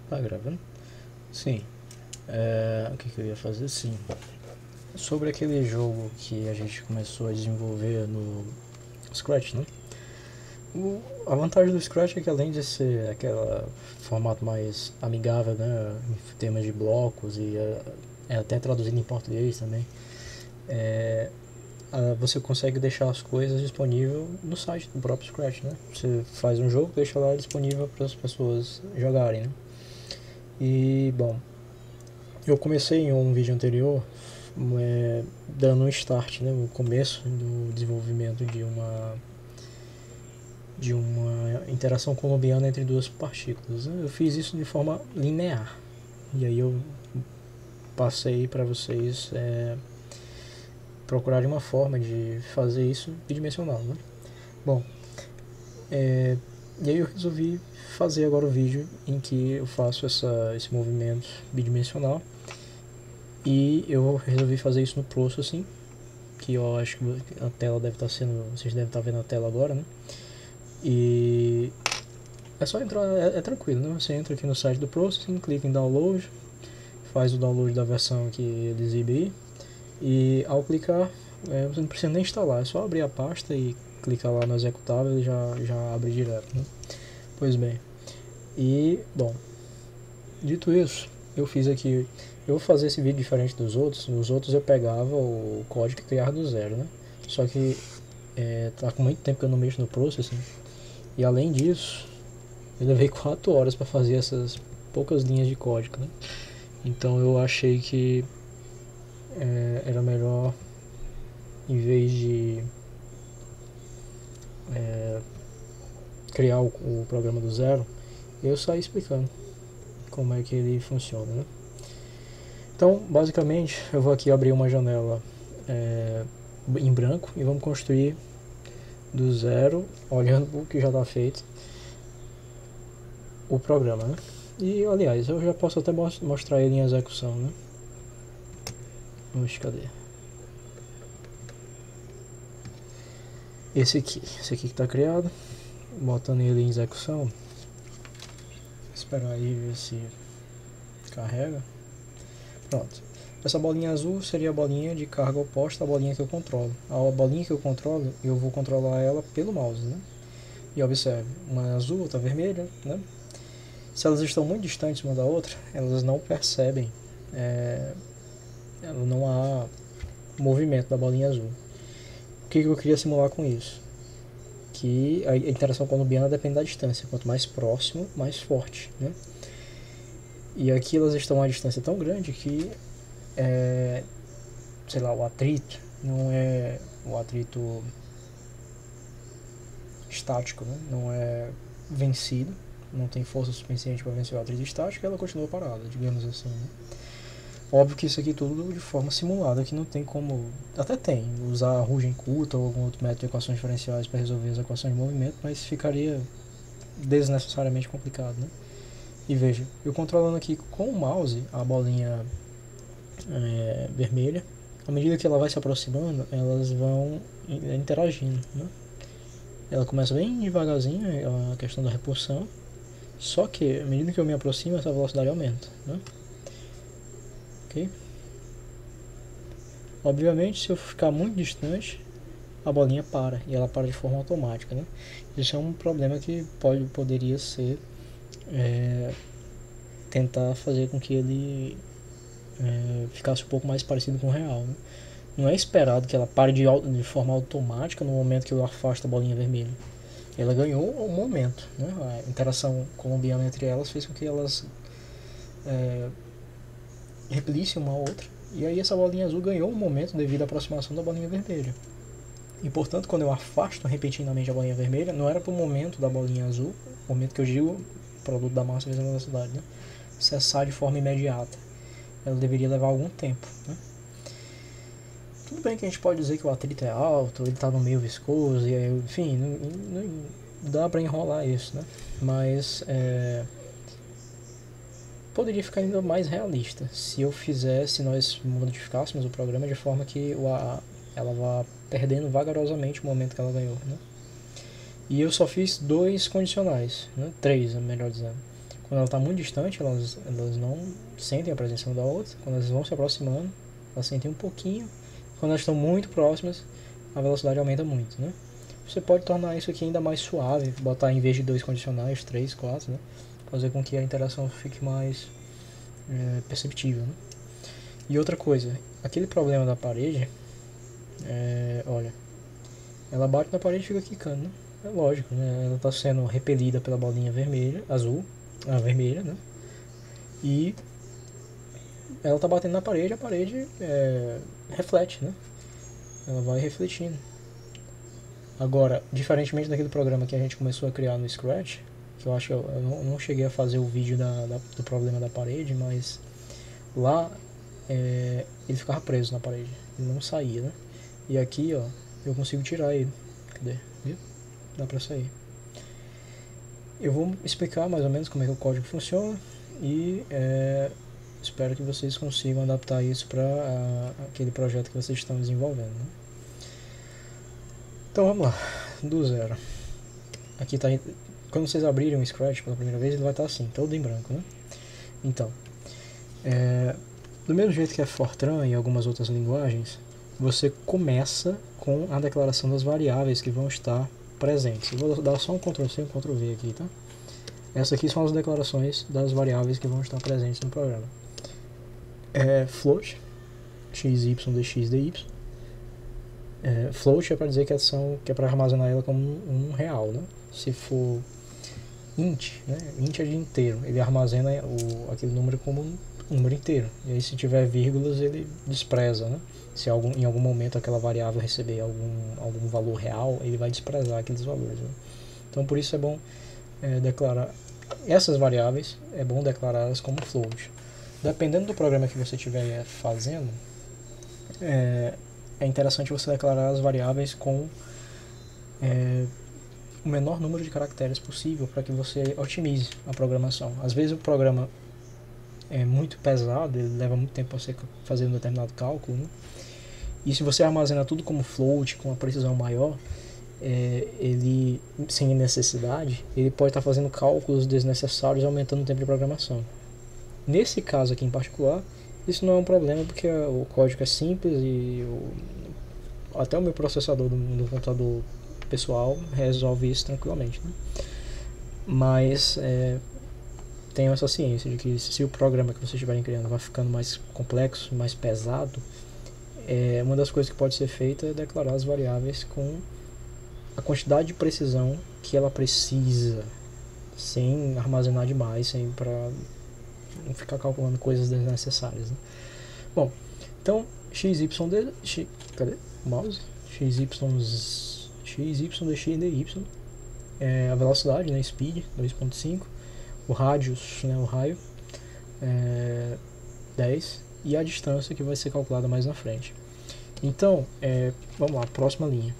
Tá gravando? Sim. O que eu ia fazer? Sim. Sobre aquele jogo que a gente começou a desenvolver no Scratch, né? A vantagem do Scratch é que além de ser aquele formato mais amigável, né, em termos de blocos e é até traduzido em português também, é, você consegue deixar as coisas disponíveis no site do próprio Scratch, né? Você faz um jogo, deixa lá disponível para as pessoas jogarem, né? E, bom, eu comecei em um vídeo anterior dando um start, né, o começo do desenvolvimento de uma interação colombiana entre duas partículas, né? Eu fiz isso de forma linear e aí eu passei para vocês procurarem uma forma de fazer isso bidimensional, né? Bom, e aí eu resolvi fazer agora o vídeo em que eu faço esse movimento bidimensional e eu resolvi fazer isso no Processing, que eu acho que a tela deve estar sendo, vocês devem estar vendo a tela agora, né? E é só entrar, é tranquilo, né? Você entra aqui no site do Processing, clica em Download, faz o download da versão que ele exibe aí, e ao clicar, você não precisa nem instalar, é só abrir a pasta e clicar lá no executável e ele já abre direto, né? Pois bem, e bom, dito isso, eu fiz aqui, eu vou fazer esse vídeo diferente dos outros. Nos outros eu pegava o código e criava do zero, né? Só que tá com muito tempo que eu não mexo no Processing, e além disso, eu levei 4 horas para fazer essas poucas linhas de código, né? Então eu achei que era melhor, em vez de criar o programa do zero, eu sair explicando como é que ele funciona, né? Então, basicamente, eu vou aqui abrir uma janela em branco e vamos construir do zero, olhando o que já está feito, o programa, né? E, aliás, eu já posso até mostrar ele em execução, né? Cadê? Esse aqui que está criado, botando ele em execução. Esperar aí ver se carrega. Pronto. Essa bolinha azul seria a bolinha de carga oposta à bolinha que eu controlo. A bolinha que eu controlo, eu vou controlar ela pelo mouse, né? E observe, uma azul, outra vermelha, né? Se elas estão muito distantes uma da outra, elas não percebem, não há movimento da bolinha azul. O que eu queria simular com isso? Que a interação colombiana depende da distância. Quanto mais próximo, mais forte, né? E aqui elas estão a uma distância tão grande que, sei lá, o atrito não é o atrito estático, né? Não é vencido, não tem força suficiente para vencer o atrito estático, ela continua parada, digamos assim, né? Óbvio que isso aqui tudo de forma simulada, que não tem como, até tem, usar a Rugen-Coulter ou algum outro método de equações diferenciais para resolver as equações de movimento, mas ficaria desnecessariamente complicado, né? E veja, eu controlando aqui com o mouse a bolinha vermelha, à medida que ela vai se aproximando, elas vão interagindo, né? Ela começa bem devagarzinho, a questão da repulsão, só que à medida que eu me aproximo, essa velocidade aumenta, né? Ok? Obviamente, se eu ficar muito distante, a bolinha para, e ela para de forma automática, né? Isso é um problema que poderia ser tentar fazer com que ele ficasse um pouco mais parecido com o real, né? Não é esperado que ela pare de forma automática no momento que eu afasto a bolinha vermelha. Ela ganhou um momento, né? A interação colombiana entre elas fez com que elas repelissem uma a outra, e aí essa bolinha azul ganhou um momento devido à aproximação da bolinha vermelha. E portanto, quando eu afasto repentinamente a bolinha vermelha, não era para o momento da bolinha azul, o momento que eu digo produto da massa vezes a velocidade, né, cessar de forma imediata. Ela deveria levar algum tempo, né? Tudo bem que a gente pode dizer que o atrito é alto, ele está no meio viscoso, e aí, enfim, não dá para enrolar isso, né? Mas poderia ficar ainda mais realista se nós modificássemos o programa de forma que ela vá perdendo vagarosamente o momento que ela ganhou, né? E eu só fiz 2 condicionais, né? 3, melhor dizendo. Quando ela está muito distante, elas não sentem a presença uma da outra. Quando elas vão se aproximando, elas sentem um pouquinho. Quando elas estão muito próximas, a velocidade aumenta muito, né? Você pode tornar isso aqui ainda mais suave, botar em vez de 2 condicionais, 3, 4, né? Fazer com que a interação fique mais perceptível, né? E outra coisa, aquele problema da parede, olha, ela bate na parede e fica quicando, né? É lógico, né? Ela está sendo repelida pela bolinha vermelha, azul, a vermelha, né? E ela está batendo na parede, a parede reflete, né? Ela vai refletindo. Agora, diferentemente daquele programa que a gente começou a criar no Scratch, que eu acho que eu não cheguei a fazer o vídeo do problema da parede, mas lá ele ficava preso na parede, ele não saía, né? E aqui, ó, eu consigo tirar ele. Cadê? Viu? Dá pra sair. Eu vou explicar mais ou menos como é que o código funciona e espero que vocês consigam adaptar isso para aquele projeto que vocês estão desenvolvendo, né? Então vamos lá, do zero. Aqui tá, quando vocês abrirem o Scratch pela primeira vez, ele vai estar assim, todo em branco, né? Então, do mesmo jeito que é Fortran e algumas outras linguagens, você começa com a declaração das variáveis que vão estar presentes. Eu vou dar só um Ctrl+C e um Ctrl+V aqui, tá? Essas aqui são as declarações das variáveis que vão estar presentes no programa. Float, x, y, dx, dy. Float é para dizer que é para armazenar ela como um real, né? Se for int, né? Int é de inteiro, ele armazena aquele número como um número inteiro. E aí se tiver vírgulas ele despreza, né? Se em algum momento aquela variável receber algum valor real, ele vai desprezar aqueles valores, né? Então por isso é bom declarar essas variáveis, é bom declará-las como float. Dependendo do programa que você estiver fazendo, é interessante você declarar as variáveis com o menor número de caracteres possível para que você otimize a programação. Às vezes o programa é muito pesado, ele leva muito tempo para você fazer um determinado cálculo, né? E se você armazena tudo como float, com uma precisão maior, ele, sem necessidade, ele pode estar fazendo cálculos desnecessários, aumentando o tempo de programação. Nesse caso aqui em particular, isso não é um problema, porque o código é simples e até o meu processador do computador pessoal resolve isso tranquilamente, né? Mas tenham essa ciência de que se o programa que vocês estiverem criando vai ficando mais complexo, mais pesado, uma das coisas que pode ser feita é declarar as variáveis com a quantidade de precisão que ela precisa, sem armazenar demais, sem para não ficar calculando coisas desnecessárias, né? Bom, então cadê o mouse? XY, dx, dy, a velocidade, né, speed 2.5, o radius, né, o raio 10 e a distância que vai ser calculada mais na frente. Então, vamos lá, próxima linha.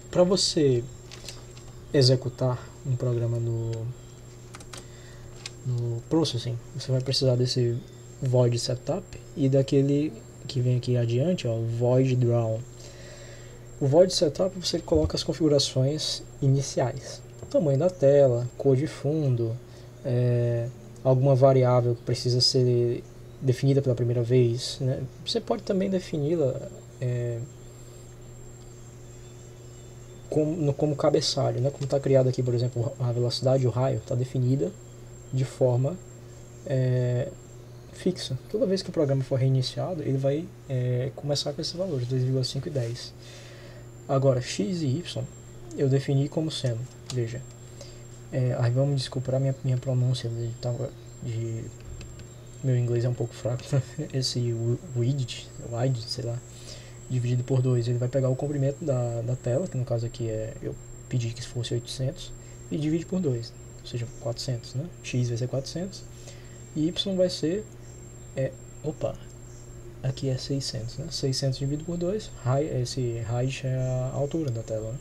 Para você executar um programa no Processing, você vai precisar desse void setup e daquele que vem aqui adiante, ó, void draw. O void setup você coloca as configurações iniciais, o tamanho da tela, cor de fundo, alguma variável que precisa ser definida pela primeira vez, né? Você pode também defini-la como cabeçalho, né? Como está criado aqui, por exemplo, a velocidade e o raio está definida de forma fixa. Toda vez que o programa for reiniciado, ele vai começar com esses valores, 2,5 e 10. Agora, x e y eu defini como sendo, veja, aí vamos desculpar minha pronúncia meu inglês é um pouco fraco. Esse widget, sei lá, dividido por 2, ele vai pegar o comprimento da tela, que no caso aqui eu pedi que fosse 800, e divide por 2, ou seja, 400, né? X vai ser 400 e y vai ser aqui é 600, né? 600 dividido por 2, esse height é a altura da tela, né?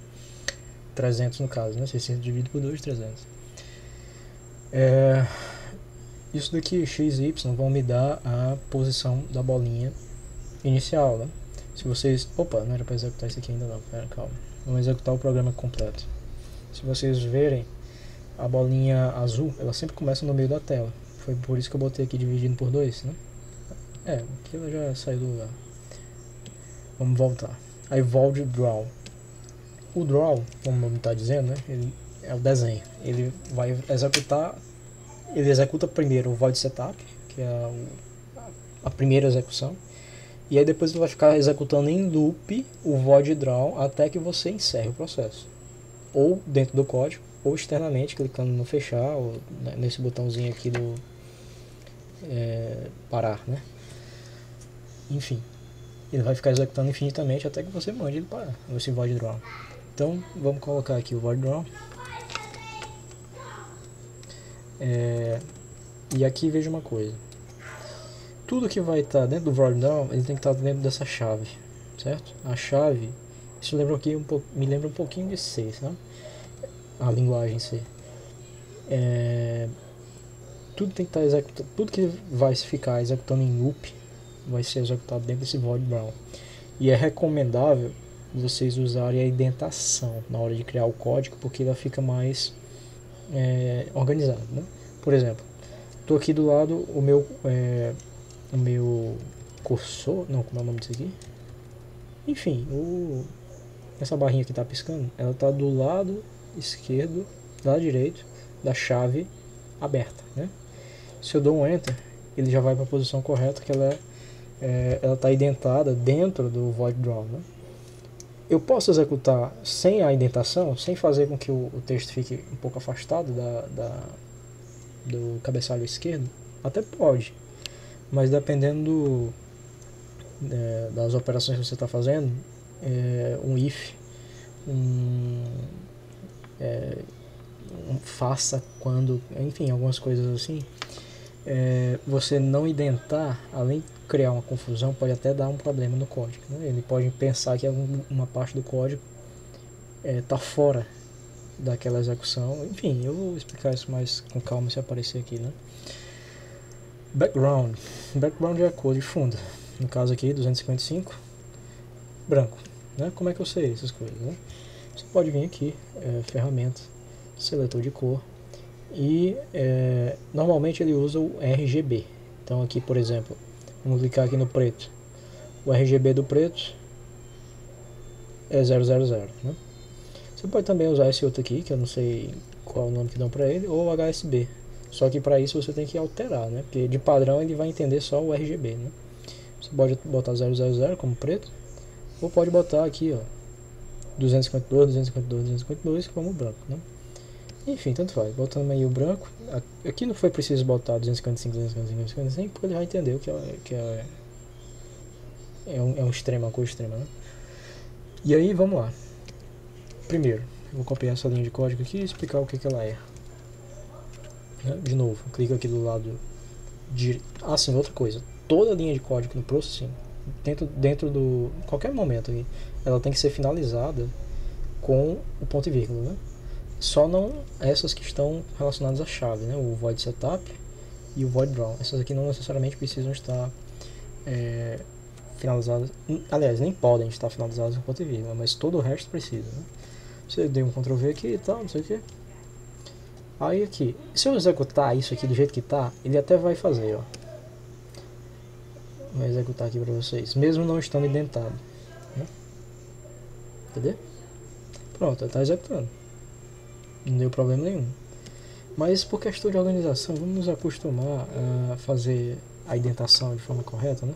300 no caso, né? 600 dividido por 2, 300. Isso daqui, x e y, vão me dar a posição da bolinha inicial, né? Se vocês... não era para executar isso aqui ainda não, calma. Vamos executar o programa completo. Se vocês verem, a bolinha azul, ela sempre começa no meio da tela. Foi por isso que eu botei aqui dividindo por 2, né? Aqui ela já saiu do lugar. Vamos voltar. Aí Void Draw. O draw, como o nome está dizendo, né? Ele é o desenho. Ele vai executar. Ele executa primeiro o Void Setup, que é a primeira execução. E aí depois ele vai ficar executando em loop o Void Draw até que você encerre o processo. Ou dentro do código, ou externamente, clicando no fechar, ou nesse botãozinho aqui do parar, né? Enfim, ele vai ficar executando infinitamente até que você mande ele parar, esse Void Draw. Então vamos colocar aqui o Void Draw. E aqui veja uma coisa. Tudo que vai estar dentro do Void Draw, ele tem que estar dentro dessa chave, certo? A chave, isso lembra aqui me lembra um pouquinho de C, sabe? A linguagem C. Tudo tem que estar executado, tudo que vai ficar executando em loop vai ser executado dentro desse Void Draw. E é recomendável vocês usarem a indentação na hora de criar o código, porque ela fica mais organizado, né? Por exemplo, estou aqui do lado o meu cursor, não, como é o nome disso aqui? Enfim, essa barrinha que está piscando, ela está do lado esquerdo, do lado direito da chave aberta, né? Se eu dou um Enter, ele já vai para a posição correta, que ela está indentada dentro do Void Draw, né? Eu posso executar sem a indentação, sem fazer com que o texto fique um pouco afastado do cabeçalho esquerdo? Até pode, mas dependendo das operações que você está fazendo, um if, um faça quando, enfim, algumas coisas assim, você não indentar, além de criar uma confusão, pode até dar um problema no código, né? Ele pode pensar que uma parte do código está fora daquela execução. Enfim, eu vou explicar isso mais com calma se aparecer aqui, né? Background é a cor de fundo, no caso aqui 255 branco, né? Como é que eu sei essas coisas, né? Você pode vir aqui, ferramenta, seletor de cor, e normalmente ele usa o RGB. Então aqui, por exemplo, vamos clicar aqui no preto, o RGB do preto é 000, né? Você pode também usar esse outro aqui, que eu não sei qual é o nome que dão para ele, ou HSB. Só que para isso você tem que alterar, né? Porque de padrão ele vai entender só o RGB, né? Você pode botar 000 como preto, ou pode botar aqui, ó, 252 como branco, né? Enfim, tanto faz. Botando aí o branco. Aqui não foi preciso botar 255, porque ele já entendeu que é um extremo, uma cor extrema, né? E aí, vamos lá. Primeiro, eu vou copiar essa linha de código aqui e explicar o que ela é. De novo, clica aqui do lado direito. Sim, outra coisa. Toda linha de código no Processing, dentro do qualquer momento aqui, ela tem que ser finalizada com o ponto e vírgula, né? Só não essas que estão relacionadas à chave, né? O Void Setup e o Void Draw. Essas aqui não necessariamente precisam estar finalizadas. Aliás, nem podem estar finalizadas com ponto e vírgula, mas todo o resto precisa, né? Você deu um Ctrl V aqui e tal, não sei o que. Aí aqui, se eu executar isso aqui do jeito que tá, ele até vai fazer, ó. Vou executar aqui pra vocês, mesmo não estando indentado, né? Entendeu? Pronto, ele tá executando. Não deu problema nenhum. Mas por questão de organização, vamos nos acostumar a fazer a indentação de forma correta, né?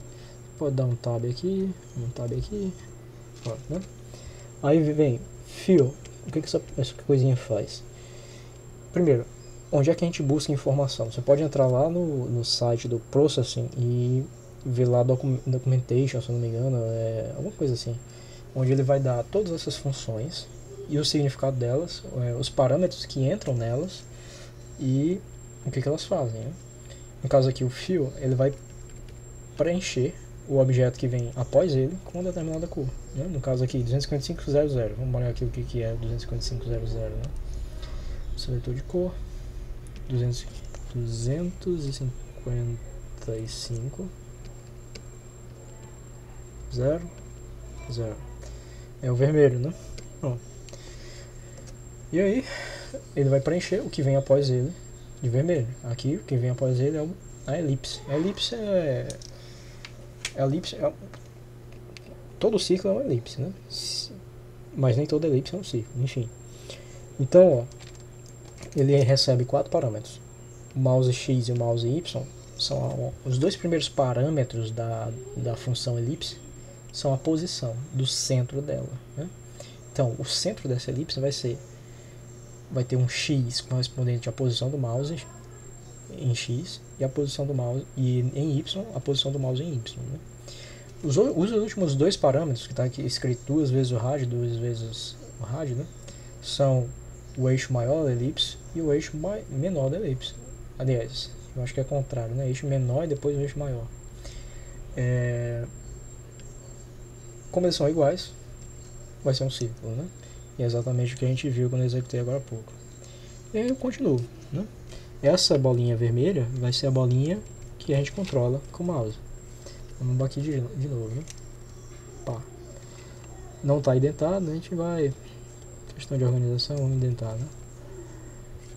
Pode dar um tab aqui, pronto, né? Aí vem fill. O que essa coisinha faz? Primeiro, onde é que a gente busca informação? Você pode entrar lá no site do Processing e ver lá Documentation, se eu não me engano, alguma coisa assim, onde ele vai dar todas essas funções e o significado delas, os parâmetros que entram nelas e o que elas fazem, né? No caso aqui, o fill, ele vai preencher o objeto que vem após ele com uma determinada cor, né? No caso aqui, 255.00. Vamos olhar aqui o que é 255.00, né? Seletor de cor, 255 0 0 é o vermelho, né? Bom. E aí ele vai preencher o que vem após ele de vermelho. Aqui, o que vem após ele é a elipse. Todo ciclo é uma elipse, né? Mas nem toda elipse é um ciclo, enfim. Então, ó, ele recebe 4 parâmetros. O mouse x e o mouse y são os dois primeiros parâmetros da função elipse, são a posição do centro dela, né? Então, o centro dessa elipse vai ter um x correspondente à posição do mouse em x e a posição do mouse e em y, a posição do mouse em y, né? Os últimos dois parâmetros, que está aqui escrito 2 vezes o rádio, 2 vezes o rádio, né, são o eixo maior da elipse e o eixo menor da elipse. Aliás, eu acho que é contrário, né? Eixo menor e depois o eixo maior. Como eles são iguais, vai ser um círculo, né? E é exatamente o que a gente viu quando eu executei agora há pouco. E aí eu continuo, né? Essa bolinha vermelha vai ser a bolinha que a gente controla com o mouse. Vamos aqui de novo, né? Pá. Não está indentado, né? A gente vai... Questão de organização, vamos indentar, né?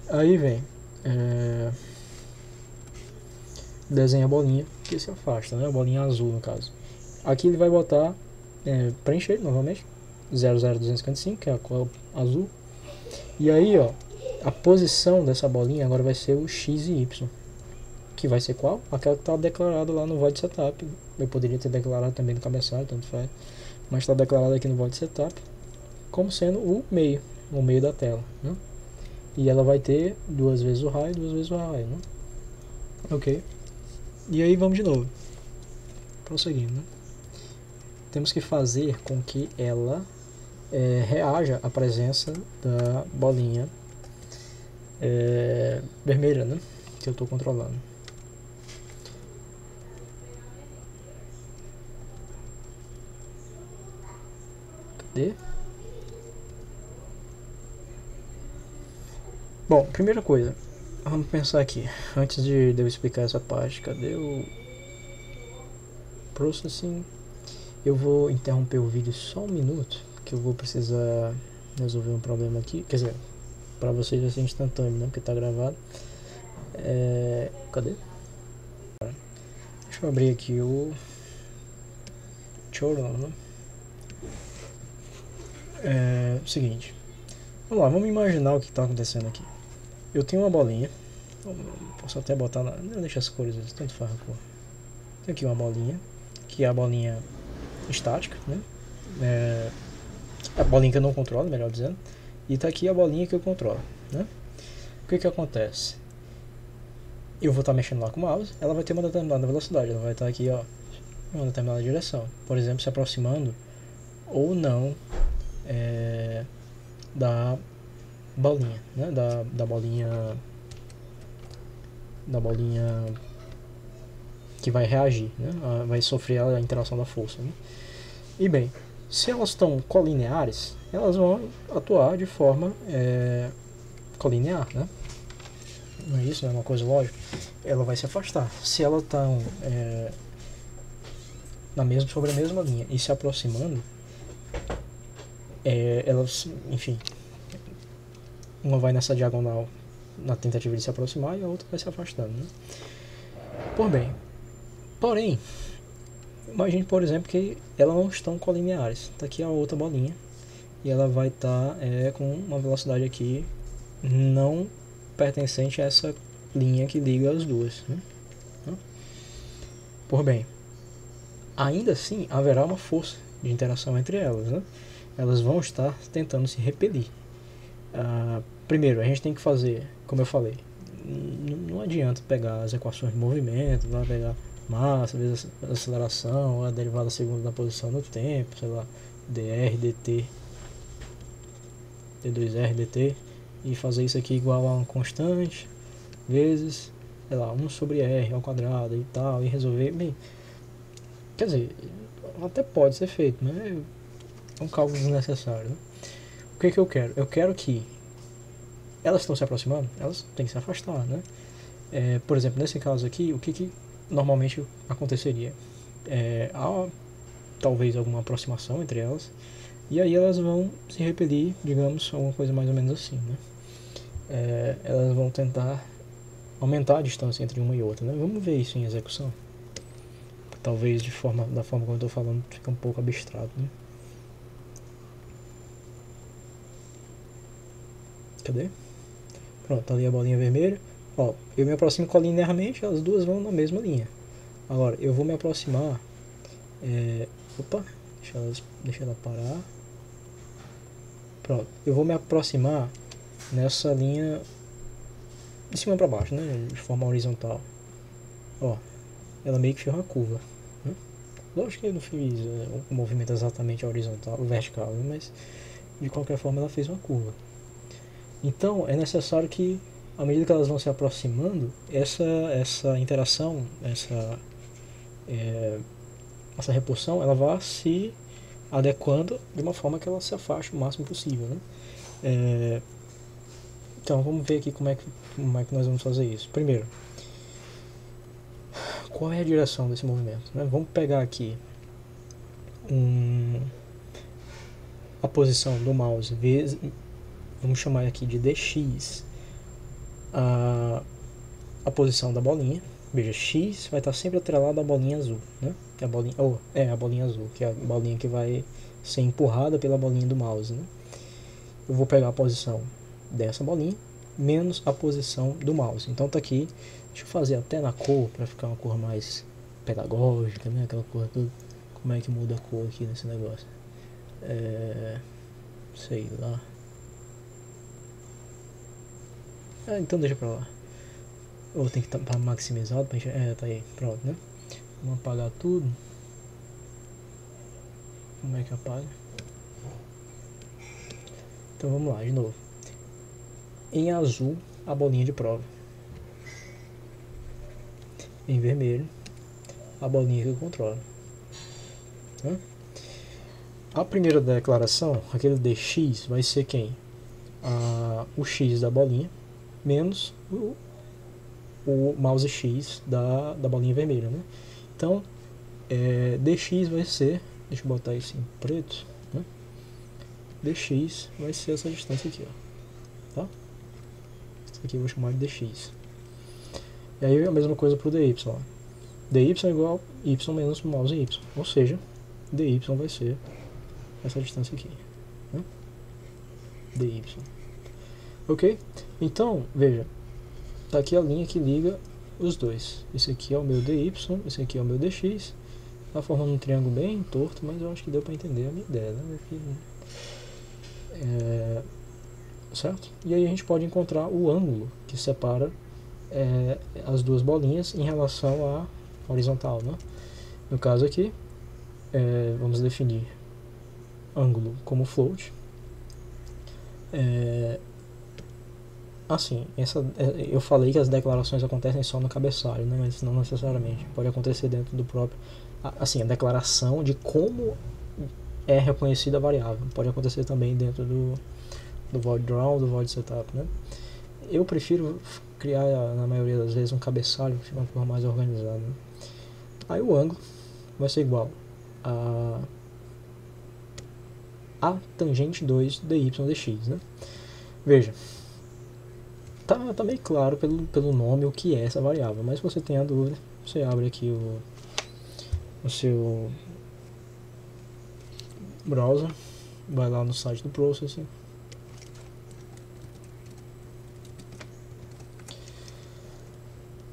Aí vem... desenha a bolinha que se afasta, né? A bolinha azul, no caso. Aqui ele vai botar... preencher novamente. 00255, que é a cor azul. E aí, ó... A posição dessa bolinha agora vai ser o X e Y. Que vai ser qual? Aquela que está declarada lá no void setup. Eu poderia ter declarado também no cabeçalho, tanto faz. Mas está declarado aqui no void setup como sendo o meio da tela, né? E ela vai ter 2 vezes o raio, 2 vezes o raio, né? Ok. E aí vamos de novo. Prosseguindo, né? Temos que fazer com que ela reaja à presença da bolinha vermelha, né? Que eu estou controlando. Cadê? Bom, primeira coisa, vamos pensar aqui, antes de eu explicar essa parte. Cadê o processing? Eu vou interromper o vídeo só um minuto, que eu vou precisar resolver um problema aqui. Quer dizer, para vocês vai ser instantâneo, né? Porque tá gravado. Cadê? Deixa eu abrir aqui o Choron, né? Seguinte, vamos lá, vamos imaginar o que está acontecendo aqui. Eu tenho uma bolinha, posso até botar não deixa as cores, tanto faz a cor. Tenho aqui uma bolinha, que é a bolinha estática, né? A bolinha que eu não controlo, melhor dizendo. E está aqui a bolinha que eu controlo, né? O que acontece? Eu vou estar mexendo lá com o mouse, ela vai ter uma determinada velocidade, ela vai estar aqui, ó, em uma determinada direção. Por exemplo, se aproximando ou não da bolinha, né? Da bolinha que vai reagir, né? Vai sofrer a interação da força, né? E bem, se elas estão colineares, elas vão atuar de forma colinear, né? Não é isso? Não é uma coisa lógica? Ela vai se afastar. Se elas estão sobre a mesma linha e se aproximando, elas, enfim, uma vai nessa diagonal na tentativa de se aproximar e a outra vai se afastando, né? Porém, imagine, por exemplo, que elas não estão colineares. Está aqui a outra bolinha e ela vai estar com uma velocidade aqui não pertencente a essa linha que liga as duas, né? Ainda assim haverá uma força de interação entre elas, né? Elas vão estar tentando se repelir. Primeiro, a gente tem que fazer, como eu falei, não adianta pegar as equações de movimento, lá pegar massa, vezes a aceleração, a derivada segunda da posição no tempo, sei lá, dr, dt, d2r, dt, e fazer isso aqui igual a uma constante, vezes, sei lá, 1 sobre r ao quadrado e tal, e resolver, bem, quer dizer, até pode ser feito, né? É um cálculo desnecessário, né? O que eu quero? Eu quero que elas estão se aproximando, elas têm que se afastar, né? Por exemplo, nesse caso aqui, o que normalmente aconteceria? Há talvez alguma aproximação entre elas, e aí elas vão se repelir, digamos, alguma coisa mais ou menos assim, né? elas vão tentar aumentar a distância entre uma e outra, né? Vamos ver isso em execução. Talvez da forma como eu estou falando fica um pouco abstrato, né? Cadê? Pronto, tá ali a bolinha vermelha. Ó, eu me aproximo linearmente, as duas vão na mesma linha. Agora, eu vou me aproximar. Opa, deixa ela parar. Pronto, eu vou me aproximar nessa linha de cima para baixo, né? De forma horizontal. Ó, ela meio que fez uma curva, né? Lógico que eu não fiz o movimento exatamente horizontal, vertical, né? Mas de qualquer forma ela fez uma curva. Então é necessário que, à medida que elas vão se aproximando, essa interação, essa repulsão, ela vai se adequando de uma forma que ela se afaste o máximo possível, né? Então vamos ver aqui como é que nós vamos fazer isso. Primeiro, qual é a direção desse movimento, né? Vamos pegar aqui a posição do mouse vezes, vamos chamar aqui de dx, a posição da bolinha. Veja, x vai estar sempre atrelado à bolinha azul, né? A bolinha azul, que é a bolinha que vai ser empurrada pela bolinha do mouse, né? Eu vou pegar a posição dessa bolinha menos a posição do mouse. Então tá aqui, deixa eu fazer até na cor para ficar uma cor mais pedagógica, né? Aquela cor toda. Como é que muda a cor aqui nesse negócio? Sei lá. Então deixa pra lá. Ou tem que estar maximizado pra enxergar. Tá aí, pronto, né? Vamos apagar tudo. Como é que apaga? Então vamos lá, de novo. Em azul, a bolinha de prova. Em vermelho, a bolinha que eu controlo. A primeira declaração, aquele dx, vai ser quem? O x da bolinha menos o mouse x da bolinha vermelha, né? Então, dx vai ser, deixa eu botar isso em preto, né? Dx vai ser essa distância aqui, ó, tá? Isso aqui eu vou chamar de dx. E aí a mesma coisa para o dy, ó. dy é igual a y menos o mouse y, ou seja, dy vai ser essa distância aqui, né? dy. Ok? Então, veja, tá aqui a linha que liga os dois. Esse aqui é o meu dy, esse aqui é o meu dx. Tá formando um triângulo bem torto, mas eu acho que deu para entender a minha ideia, né? Certo? E aí a gente pode encontrar o ângulo que separa as duas bolinhas em relação à horizontal, né? No caso aqui, vamos definir ângulo como float. Assim, eu falei que as declarações acontecem só no cabeçalho, né? Mas não necessariamente. Pode acontecer dentro do próprio... Assim, a declaração de como é reconhecida a variável. Pode acontecer também dentro do void draw, do void setup, né? Eu prefiro criar, na maioria das vezes, um cabeçalho que fica uma forma mais organizada, né? Aí o ângulo vai ser igual a tangente 2 dy dx, né? Veja, tá meio claro pelo nome o que é essa variável, mas se você tem a dúvida, você abre aqui o seu browser, vai lá no site do Processing,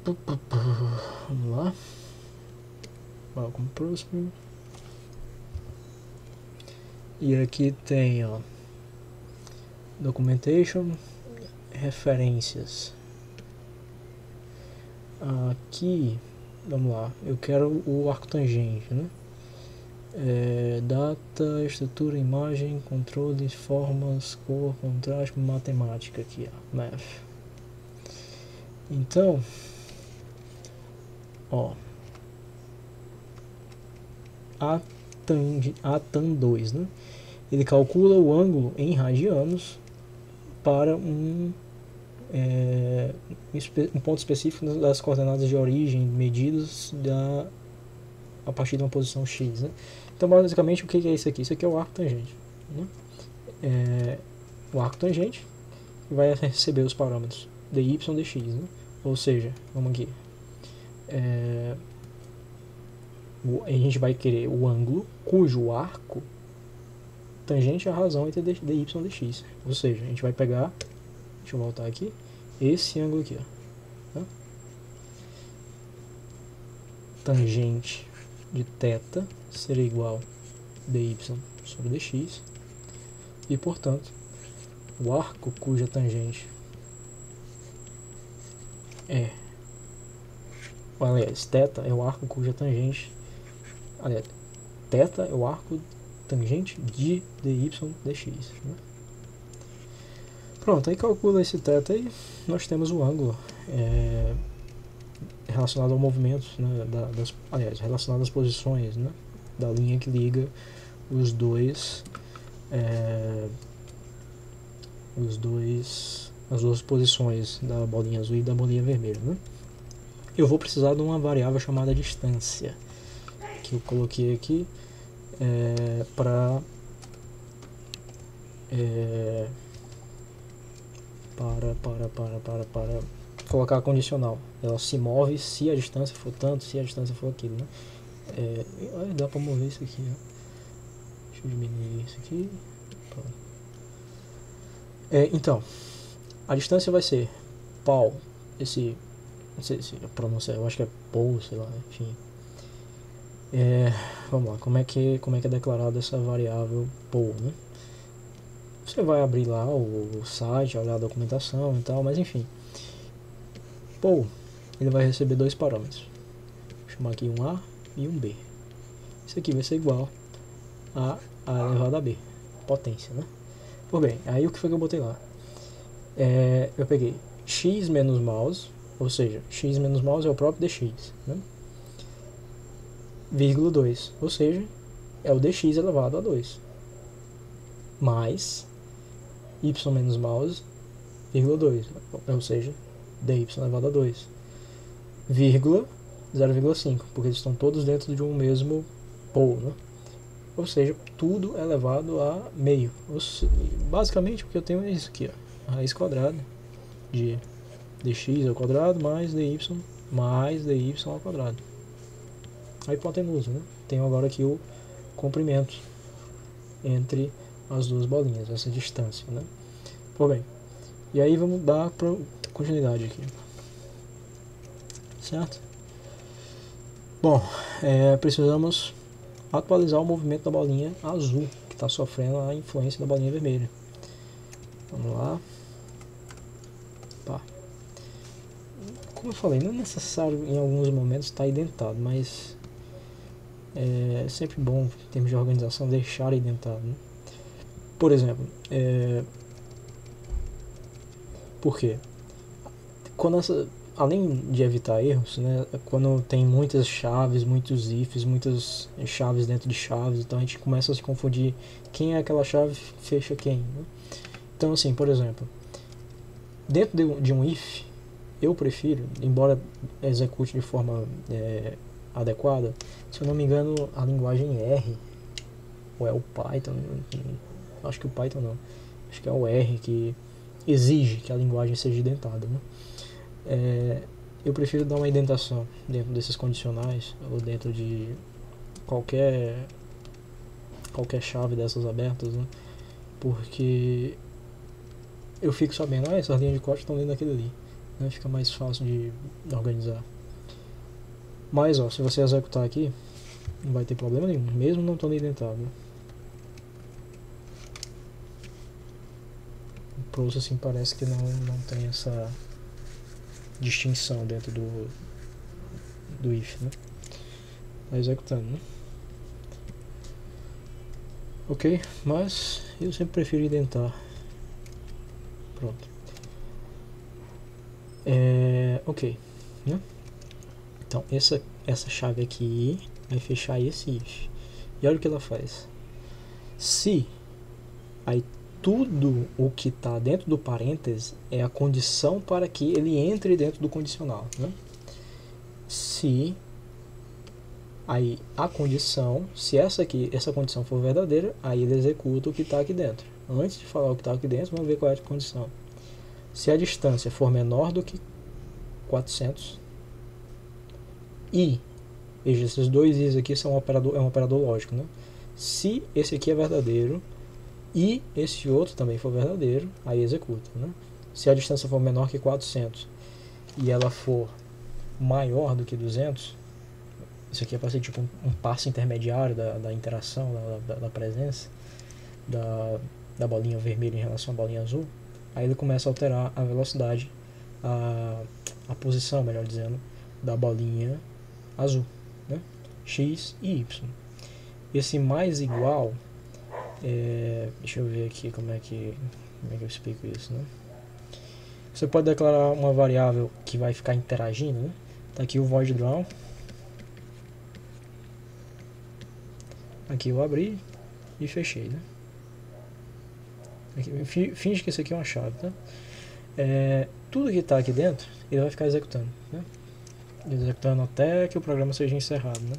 vamos lá, Welcome Processing, e aqui tem, ó, Documentation, referências. Aqui, vamos lá, eu quero o arco tangente, né? Data, estrutura, imagem, controle, formas, cor, contraste, matemática aqui, ó, math. Então, ó, a tan2, né? Ele calcula o ângulo em radianos para um ponto específico das coordenadas de origem medidas a partir de uma posição x, né? Então, basicamente, o que é isso aqui? Isso aqui é o arco tangente, né? O arco tangente vai receber os parâmetros dy, dx, né? Ou seja, vamos aqui, a gente vai querer o ângulo cujo arco tangente à razão entre dy e dx. Ou seja, a gente vai pegar, deixa eu voltar aqui, esse ângulo aqui, ó, tá? Tangente de θ será igual a dy sobre dx, e portanto o arco cuja tangente aliás, θ é o arco cuja tangente, aliás, θ é o arco tangente de dy dx, né? Pronto, aí calcula esse θ e nós temos o ângulo relacionado ao movimento, né, relacionado às posições, né, da linha que liga as duas posições da bolinha azul e da bolinha vermelha, né? Eu vou precisar de uma variável chamada distância, que eu coloquei aqui para colocar a condicional. Ela se move se a distância for tanto, se a distância for aquilo, né? Dá para mover isso aqui, né? Deixa eu diminuir isso aqui. Então, a distância vai ser pau, não sei se a pronúncia, eu acho que é pou, sei lá, enfim. Vamos lá, como é que é declarada essa variável pou, né? Você vai abrir lá o site, olhar a documentação e tal, mas enfim. Pou, ele vai receber dois parâmetros. Vou chamar aqui um A e um B. Isso aqui vai ser igual a elevado a B, potência, né? Por bem, aí o que foi que eu botei lá? Eu peguei x menos mouse, ou seja, x menos mouse é o próprio dx, né? Vírgula 2, ou seja, é o dx elevado a 2, mais y menos mouse, vírgula 2, ou seja, dy elevado a 2, vírgula 0,5, porque eles estão todos dentro de um mesmo polo, né? Ou seja, tudo elevado a meio. Basicamente o que eu tenho é isso aqui, ó, a raiz quadrada de dx ao quadrado mais dy ao quadrado. A hipotenusa, né? Tenho agora aqui o comprimento entre as duas bolinhas, essa distância, né? Por bem, e aí vamos dar continuidade aqui, certo? Bom, precisamos atualizar o movimento da bolinha azul, que está sofrendo a influência da bolinha vermelha. Vamos lá. Pá. Como eu falei, não é necessário em alguns momentos estar identado, mas é sempre bom, em termos de organização, deixar identado, né? Por exemplo, por quê? Além de evitar erros, né, quando tem muitas chaves, muitos ifs, muitas chaves dentro de chaves, então a gente começa a se confundir quem é aquela chave, fecha quem, né? Então, assim, por exemplo, dentro de um if, eu prefiro, embora execute de forma adequada, se eu não me engano, a linguagem R, ou é o Python, acho que o Python não, acho que é o R que exige que a linguagem seja identada, né? Eu prefiro dar uma indentação dentro desses condicionais ou dentro de qualquer chave dessas abertas, né? Porque eu fico sabendo, essas linhas de código estão dentro daquele ali, né? Fica mais fácil de organizar. Mas se você executar aqui, não vai ter problema nenhum, mesmo não estando indentado, né? O processing parece que não tem essa distinção dentro do if, né? Tá executando, né? Ok, mas eu sempre prefiro indentar. Pronto. Ok, né? Então essa chave aqui vai fechar esse if. E olha o que ela faz. Se aí tudo o que está dentro do parêntese é a condição para que ele entre dentro do condicional, né? Se aí a condição, se essa condição for verdadeira, aí ele executa o que está aqui dentro. Antes de falar o que está aqui dentro, vamos ver qual é a condição. Se a distância for menor do que 400 e, veja, esses dois i's aqui são é um operador lógico, né? Se esse aqui é verdadeiro e esse outro também for verdadeiro, aí executa, né? Se a distância for menor que 400 e ela for maior do que 200, isso aqui é para ser tipo um passo intermediário da interação, da presença da bolinha vermelha em relação à bolinha azul, aí ele começa a alterar a velocidade, a posição, melhor dizendo, da bolinha azul, né? X e Y. Esse mais igual, deixa eu ver aqui como é que eu explico isso, né? Você pode declarar uma variável que vai ficar interagindo, né? Tá aqui o void draw. Aqui eu abri e fechei, né? Aqui, finge que isso aqui é uma chave, tá? Tudo que está aqui dentro, ele vai ficar executando, né? Executando até que o programa seja encerrado, né?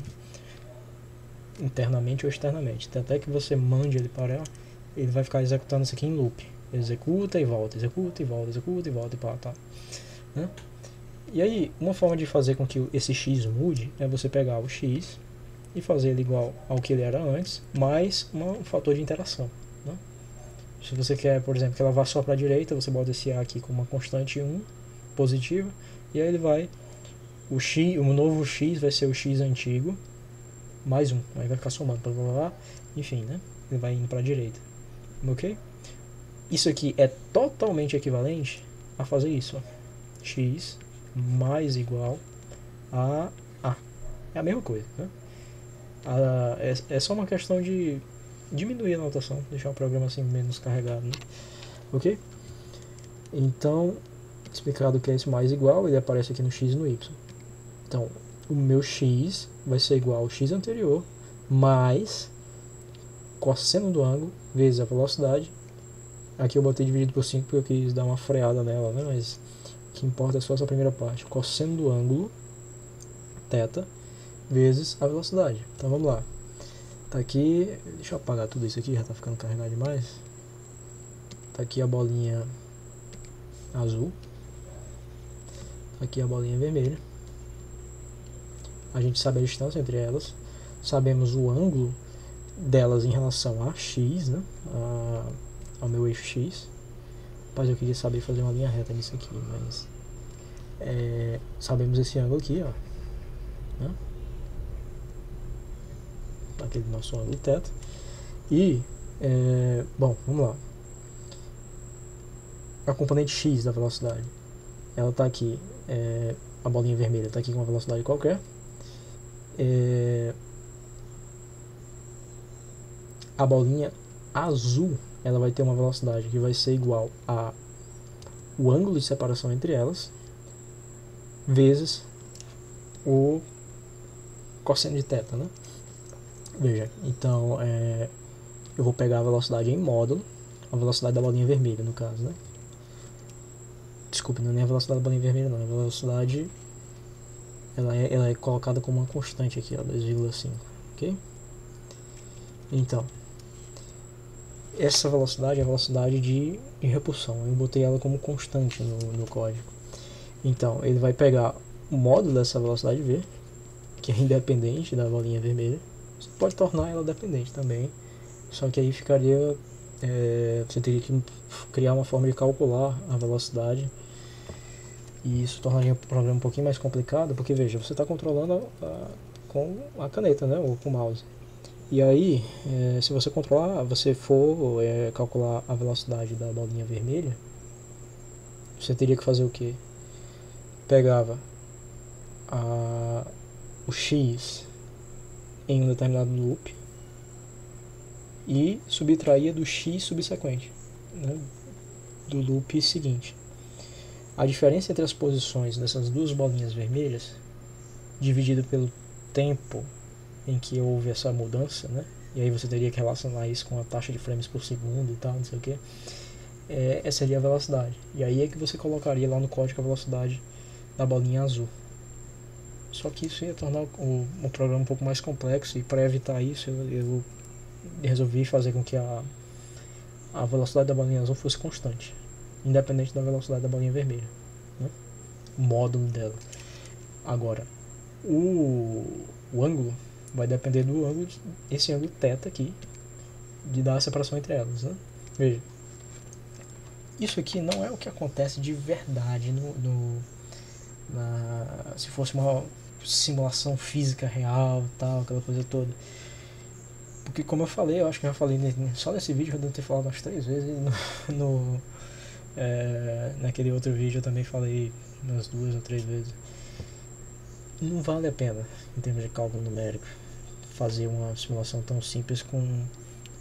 Internamente ou externamente. Até que você mande ele para ela, ele vai ficar executando isso aqui em loop. Executa e volta, executa e volta, executa e volta e pá, tá, né? E aí, uma forma de fazer com que esse x mude é você pegar o x e fazer ele igual ao que ele era antes, mais um fator de interação, né? Se você quer, por exemplo, que ela vá só para a direita, você bota esse a aqui com uma constante 1 positiva, e aí ele vai, o novo x vai ser o x antigo mais 1, aí vai ficar somando, blá, blá, blá, enfim, né? Ele vai indo para a direita, ok? Isso aqui é totalmente equivalente a fazer isso, ó. X mais igual a A. É a mesma coisa, né? É só uma questão de diminuir a notação, deixar o programa assim menos carregado, né? Ok? Então, explicado que é esse mais igual, ele aparece aqui no x e no y. Então, o meu x vai ser igual ao x anterior mais cosseno do ângulo vezes a velocidade. Aqui eu botei dividido por 5 porque eu quis dar uma freada nela, né? Mas o que importa é só essa primeira parte. Cosseno do ângulo, θ, vezes a velocidade. Então vamos lá. Tá aqui, deixa eu apagar tudo isso aqui, já tá ficando carregado demais. Tá aqui a bolinha azul. Tá aqui a bolinha vermelha. A gente sabe a distância entre elas. Sabemos o ângulo delas em relação a x, né? Ao meu eixo x. Mas eu queria saber fazer uma linha reta nisso aqui, mas sabemos esse ângulo aqui, ó, né? Aquele nosso ângulo θ. E bom, vamos lá. A componente x da velocidade, ela está aqui, a bolinha vermelha está aqui com uma velocidade qualquer. A bolinha azul, ela vai ter uma velocidade que vai ser igual a o ângulo de separação entre elas vezes o cosseno de θ, né? Veja, então eu vou pegar a velocidade em módulo, a velocidade da bolinha vermelha no caso, né? Desculpe, não é nem a velocidade da bolinha vermelha não, a velocidade ela é colocada como uma constante aqui, ó, 2,5, ok? Então, essa velocidade é a velocidade de repulsão, eu botei ela como constante no código. Então, ele vai pegar o módulo dessa velocidade V, que é independente da bolinha vermelha. Você pode tornar ela dependente também, só que aí ficaria, você teria que criar uma forma de calcular a velocidade, e isso tornaria o programa um pouquinho mais complicado, porque veja, você está controlando com a caneta, né, ou com o mouse. E aí, se você for calcular a velocidade da bolinha vermelha, você teria que fazer o que? Pegava o x em um determinado loop e subtraía do x subsequente, né, do loop seguinte. A diferença entre as posições dessas duas bolinhas vermelhas, dividido pelo tempo em que houve essa mudança, né, e aí você teria que relacionar isso com a taxa de frames por segundo e tal, não sei o que, essa seria a velocidade. E aí é que você colocaria lá no código a velocidade da bolinha azul. Só que isso ia tornar o programa um pouco mais complexo, e para evitar isso eu resolvi fazer com que a velocidade da bolinha azul fosse constante, independente da velocidade da bolinha vermelha, né? O módulo dela. Agora, o ângulo vai depender do ângulo, esse ângulo θ aqui, de dar a separação entre elas, né? Veja, isso aqui não é o que acontece de verdade se fosse uma simulação física real, tal, aquela coisa toda. Porque, como eu falei, eu acho que eu já falei só nesse vídeo, eu devo ter falado umas 3 vezes. Naquele outro vídeo eu também falei umas 2 ou 3 vezes. Não vale a pena, em termos de cálculo numérico, fazer uma simulação tão simples com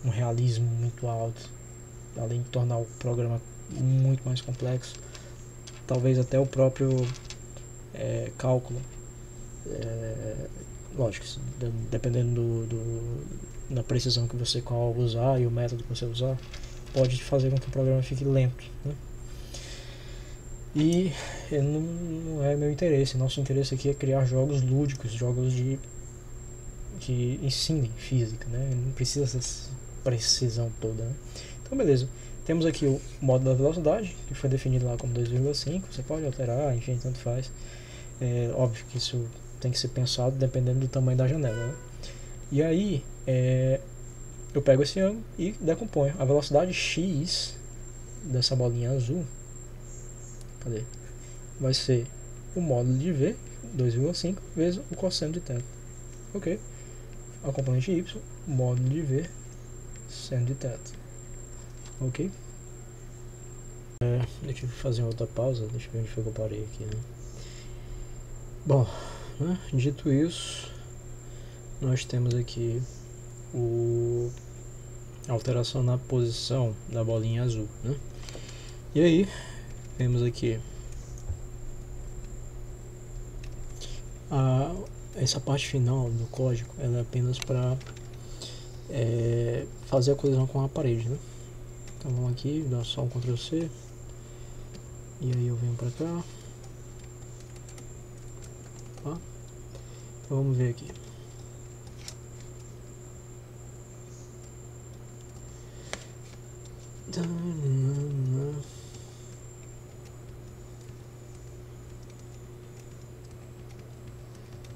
um realismo muito alto, além de tornar o programa muito mais complexo. Talvez até o próprio cálculo, lógico, dependendo da precisão que você usar e o método que você usar, pode fazer com que o programa fique lento, né? E não é meu interesse. Nosso interesse aqui é criar jogos lúdicos, jogos que ensinem física, né? Não precisa essa precisão toda, né? Então, beleza. Temos aqui o modo da velocidade, que foi definido lá como 2,5. Você pode alterar, enfim, tanto faz. É óbvio que isso tem que ser pensado dependendo do tamanho da janela, né? E aí, eu pego esse ângulo e decomponho. A velocidade x dessa bolinha azul, cadê? Vai ser o módulo de v, 2,5, vezes o cosseno de θ. Ok? A componente y, módulo de v, seno de θ. Ok? Deixa eu fazer outra pausa, deixa eu ver onde foi que eu parei aqui, né? Bom, né? Dito isso, nós temos aqui a alteração na posição da bolinha azul, né? E aí, temos aqui essa parte final do código, ela é apenas para fazer a colisão com a parede, né? Então vamos aqui, dá só um Ctrl C, e aí eu venho para cá. Tá? Então vamos ver aqui.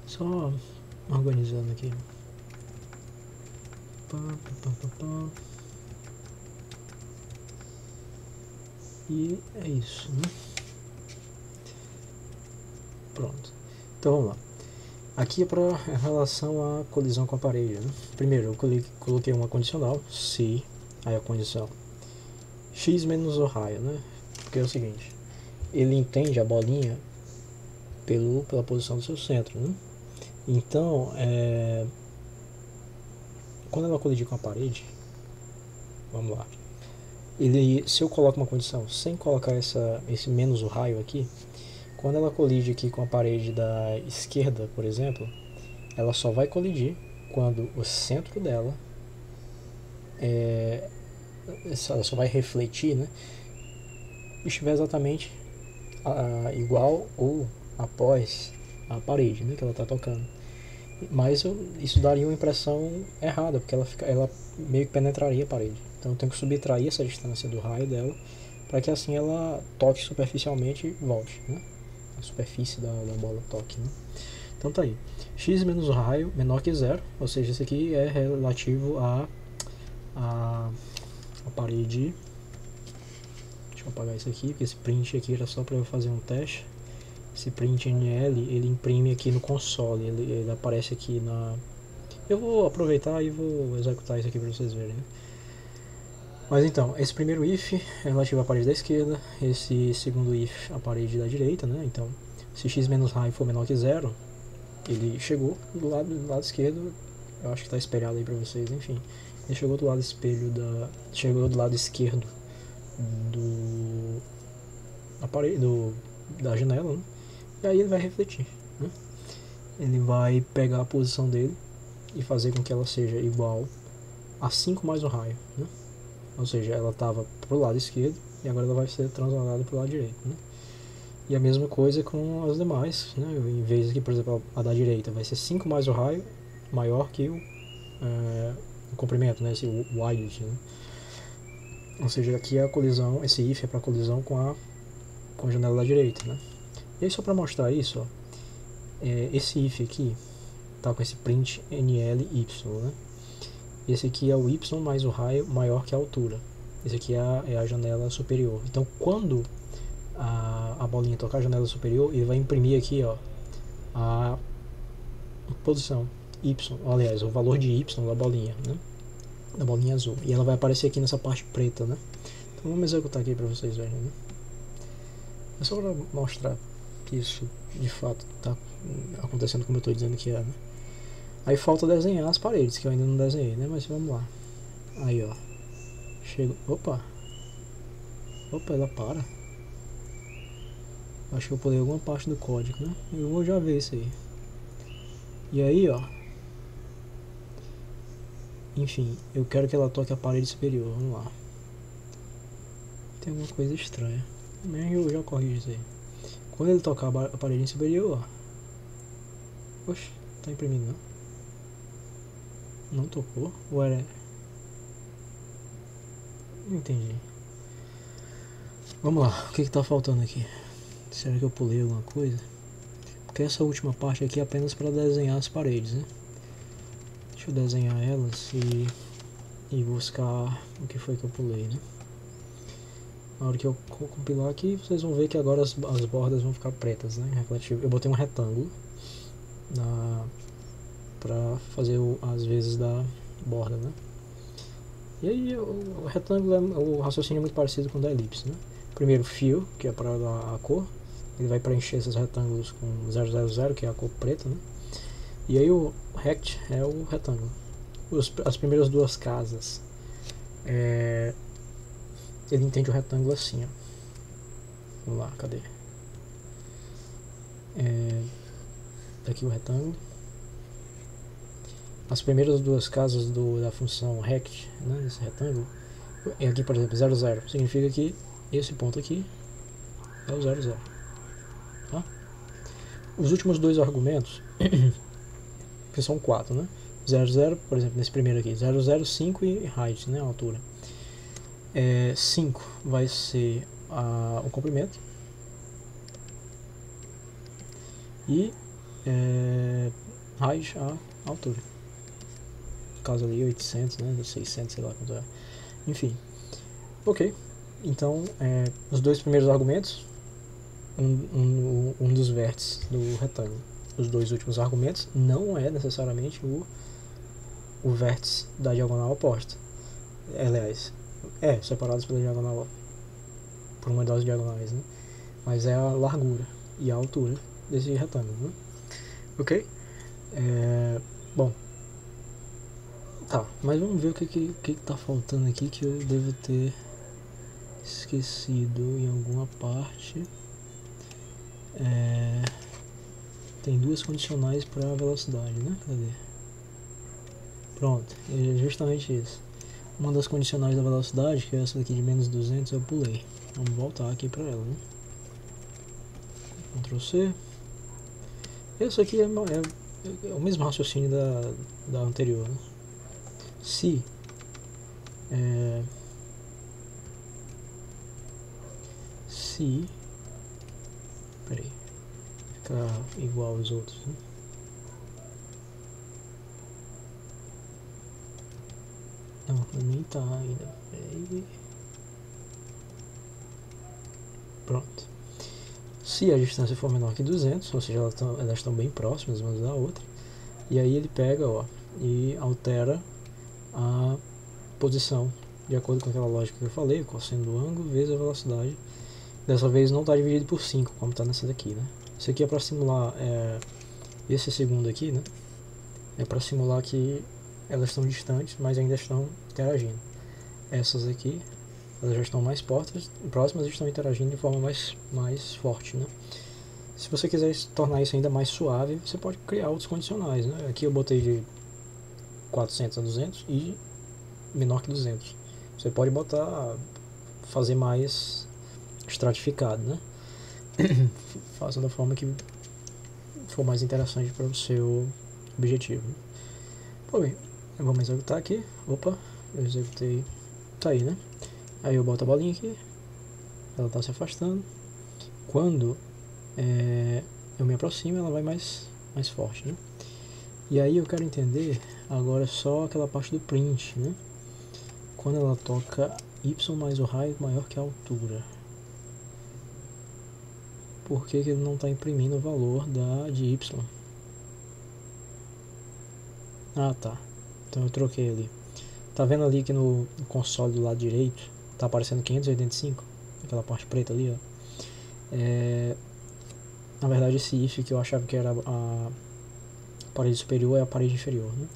Só organizando aqui. E é isso, né? Pronto. Então vamos lá. Aqui é para relação à colisão com a parede, né? Primeiro eu coloquei uma condicional, se, aí a condição x menos o raio, né? Porque é o seguinte, ele entende a bolinha pela posição do seu centro, né? Então, quando ela colidir com a parede, vamos lá, se eu coloco uma condição sem colocar esse menos o raio aqui, quando ela colide aqui com a parede da esquerda, por exemplo, ela só vai colidir quando o centro dela ela só vai refletir, né, estiver exatamente igual ou após a parede, né, que ela está tocando. Mas isso daria uma impressão errada, porque ela meio que penetraria a parede. Então eu tenho que subtrair essa distância do raio dela, para que assim ela toque superficialmente e volte, né? A superfície da bola toque, né? Então tá aí. X menos o raio menor que zero, ou seja, isso aqui é relativo a parede. Deixa eu apagar isso aqui, porque esse print aqui era só para eu fazer um teste. Esse print NL, ele imprime aqui no console, ele aparece aqui na... Eu vou aproveitar e vou executar isso aqui para vocês verem, né? Mas então, esse primeiro if é relativo à parede da esquerda, esse segundo if à parede da direita, né? Então, se x menos raio for menor que zero, ele chegou do lado esquerdo, eu acho que está espelhado aí para vocês, enfim. Ele chegou do lado esquerdo da janela, né? E aí ele vai refletir, né? Ele vai pegar a posição dele e fazer com que ela seja igual a 5 mais o raio, né? Ou seja, ela estava pro lado esquerdo e agora ela vai ser transladada pro lado direito, né? E a mesma coisa com as demais, né? Em vez aqui, por exemplo, a da direita vai ser 5 mais o raio, maior que o comprimento, né? Esse width, né? Ou seja, aqui é a colisão, esse if é para colisão com a janela da direita, né? E aí só para mostrar isso, ó, esse if aqui tá com esse print NLY, né? Esse aqui é o Y mais o raio maior que a altura. Esse aqui é a janela superior. Então quando a bolinha tocar a janela superior, ele vai imprimir aqui, ó, a posição Y, aliás, o valor de Y da bolinha, né? Da bolinha azul. E ela vai aparecer aqui nessa parte preta, né? Então vamos executar aqui para vocês verem, né? É só para mostrar que isso de fato está acontecendo como eu estou dizendo que é, né? Aí falta desenhar as paredes, que eu ainda não desenhei, né? Mas vamos lá. Aí, ó. Chego. Opa, ela para. Acho que eu pulei alguma parte do código, né? Eu vou já ver isso aí. E aí, ó. Enfim, eu quero que ela toque a parede superior. Vamos lá. Tem alguma coisa estranha. Mas eu já corrijo isso aí. Quando ele tocar a parede superior, ó. Oxe, tá imprimindo não? Não tocou? Ou era... Não entendi. Vamos lá, o que tá faltando aqui? Será que eu pulei alguma coisa? Porque essa última parte aqui é apenas para desenhar as paredes, né? Deixa eu desenhar elas e buscar o que foi que eu pulei, né? Na hora que eu compilar aqui, vocês vão ver que agora as bordas vão ficar pretas, né? Refletivo. Eu botei um retângulo para fazer as vezes da borda, né? E aí o retângulo o raciocínio é muito parecido com o da elipse, né? Primeiro fill, que é para dar a cor, ele vai preencher esses retângulos com 000, que é a cor preta, né? E aí o rect é o retângulo. As primeiras duas casas, ele entende o retângulo assim, ó. Vamos lá, cadê? Tá aqui o retângulo. As primeiras duas casas da função rect, né, desse retângulo, aqui por exemplo 00, significa que esse ponto aqui é o 00. Tá? Os últimos dois argumentos, que são 4, né? 00, por exemplo, nesse primeiro aqui, 00, 5 e height, né, a altura. 5 vai ser o comprimento e height a altura. No caso ali 800, né, 600, sei lá quanto é. Enfim, ok. Então, os dois primeiros argumentos, um dos vértices do retângulo. Os dois últimos argumentos não é necessariamente o vértice da diagonal oposta. Aliás, separados pela diagonal, por uma das diagonais, né? Mas é a largura e a altura desse retângulo, né? Ok? Bom, tá, mas vamos ver o que tá faltando aqui que eu devo ter esquecido em alguma parte. Tem duas condicionais para velocidade, né? Cadê? Pronto, é justamente isso. Uma das condicionais da velocidade, que é essa daqui de menos 200, eu pulei. Vamos voltar aqui para ela, né? Ctrl C. Esse aqui é o mesmo raciocínio da anterior, né? Se peraí, ficar igual aos outros, né? Não, nem tá ainda. Peraí. Pronto. Se a distância for menor que 200, ou seja, elas estão bem próximas uma da outra, e aí ele pega, ó, e altera a posição de acordo com aquela lógica que eu falei, o cosseno do ângulo vezes a velocidade. Dessa vez não está dividido por 5, como está nessa daqui, né? Isso aqui é para simular esse segundo aqui, né? É para simular que elas estão distantes, mas ainda estão interagindo. Essas aqui, elas já estão mais próximas e estão interagindo de forma mais forte, né? Se você quiser tornar isso ainda mais suave, você pode criar outros condicionais, né? Aqui eu botei de 400 a 200 e menor que 200. Você pode fazer mais estratificado, né? Faça da forma que for mais interessante para o seu objetivo. Pô, bem, vamos executar aqui. Opa, eu executei. Tá aí, né? Aí eu boto a bolinha aqui, ela está se afastando. Quando eu me aproximo, ela vai mais forte, né? E aí eu quero entender agora só aquela parte do print, né? Quando ela toca y mais o raio maior que a altura. Por que ele não está imprimindo o valor de y? Ah, tá. Então eu troquei ali. Tá vendo ali que no console do lado direito tá aparecendo 585? Aquela parte preta ali, ó. Na verdade esse if que eu achava que era a parede superior é a parede inferior, né?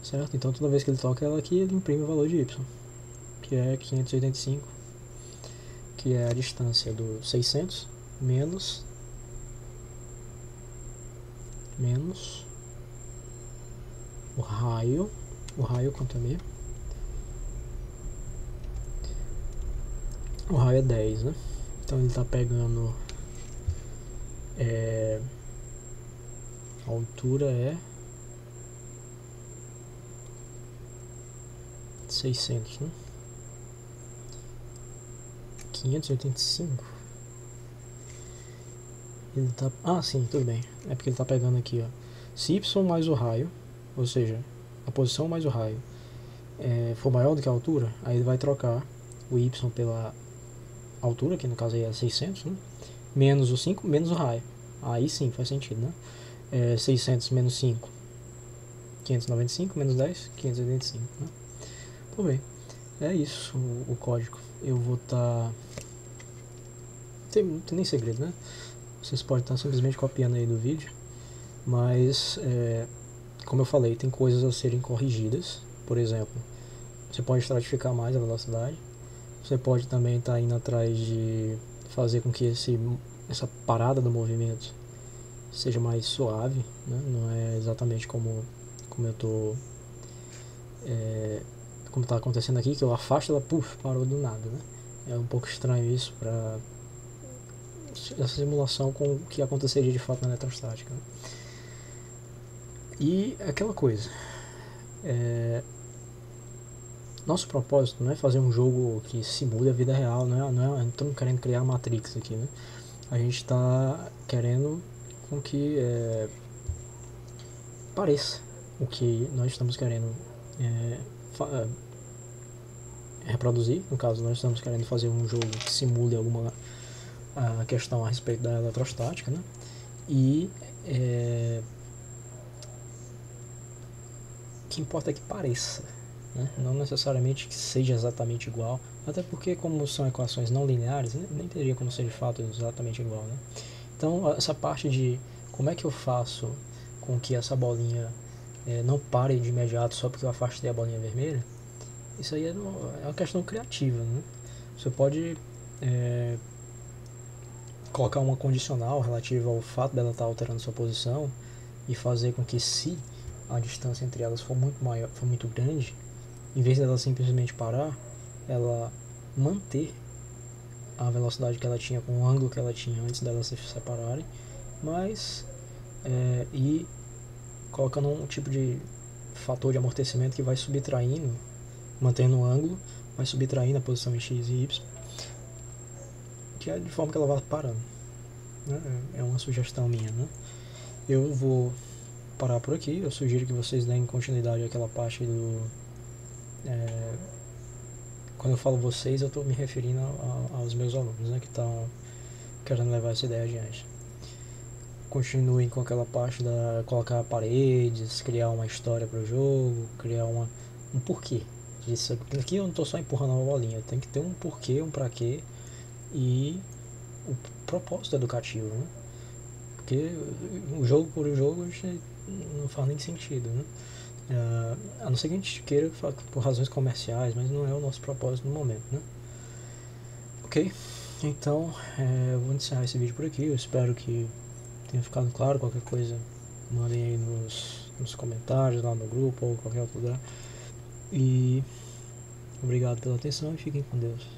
Certo? Então toda vez que ele toca ela aqui, ele imprime o valor de y, que é 585, que é a distância do 600 menos o raio quanto é mesmo? O raio é 10, né? Então ele está pegando a altura é 600, né? 585. Ele tá... Ah, sim, tudo bem. É porque ele está pegando aqui, ó. Se y mais o raio, ou seja, a posição mais o raio, for maior do que a altura, aí ele vai trocar o y pela altura, que no caso aí é 600, né? Menos o 5, menos o raio. Aí sim, faz sentido, né? 600 menos 5, 595, menos 10, 585, né? Tudo bem. É isso o código. Eu vou estar... Não tem nem segredo, né? Vocês podem estar simplesmente copiando aí do vídeo, mas como eu falei, tem coisas a serem corrigidas. Por exemplo, você pode estratificar mais a velocidade. Você pode também estar indo atrás de fazer com que essa parada do movimento seja mais suave, né? Não é exatamente como eu tô como está acontecendo aqui, que eu afasto ela, parou do nada, né? É um pouco estranho isso para essa simulação com o que aconteceria de fato na eletrostática, né? E aquela coisa, nosso propósito não é fazer um jogo que simule a vida real, não estamos querendo criar Matrix aqui, né? A gente está querendo com que pareça o que nós estamos querendo reproduzir. No caso, nós estamos querendo fazer um jogo que simule alguma questão a respeito da eletrostática, né? E o que importa é que pareça, né? Não necessariamente que seja exatamente igual, até porque como são equações não lineares, nem teria como ser de fato exatamente igual, né? Então essa parte de como é que eu faço com que essa bolinha não pare de imediato só porque eu afastei a bolinha vermelha, isso aí é uma questão criativa, né? Você pode colocar uma condicional relativa ao fato dela estar alterando sua posição e fazer com que, se a distância entre elas for muito grande, em vez dela simplesmente parar, ela manter a velocidade que ela tinha com o ângulo que ela tinha antes delas se separarem, mas e colocando um tipo de fator de amortecimento que vai subtraindo, mantendo o ângulo, vai subtraindo a posição em x e y, que é de forma que ela vai parando, né? É uma sugestão minha, né? Eu vou parar por aqui. Eu sugiro que vocês deem continuidade àquela parte do... quando eu falo vocês, eu estou me referindo aos meus alunos, né, que estão querendo levar essa ideia adiante. Continuem com aquela parte da colocar paredes, criar uma história para o jogo, criar um porquê disso. Aqui eu não estou só empurrando uma bolinha, tem que ter um porquê, um pra quê e o propósito educativo, né? Porque o jogo por jogo a gente não faz nem sentido, né? A não ser que a gente queira por razões comerciais, mas não é o nosso propósito no momento, né? Ok, então eu vou encerrar esse vídeo por aqui. Eu espero que tenha ficado claro. Qualquer coisa mandem aí nos comentários, lá no grupo ou qualquer outro lugar. E obrigado pela atenção e fiquem com Deus.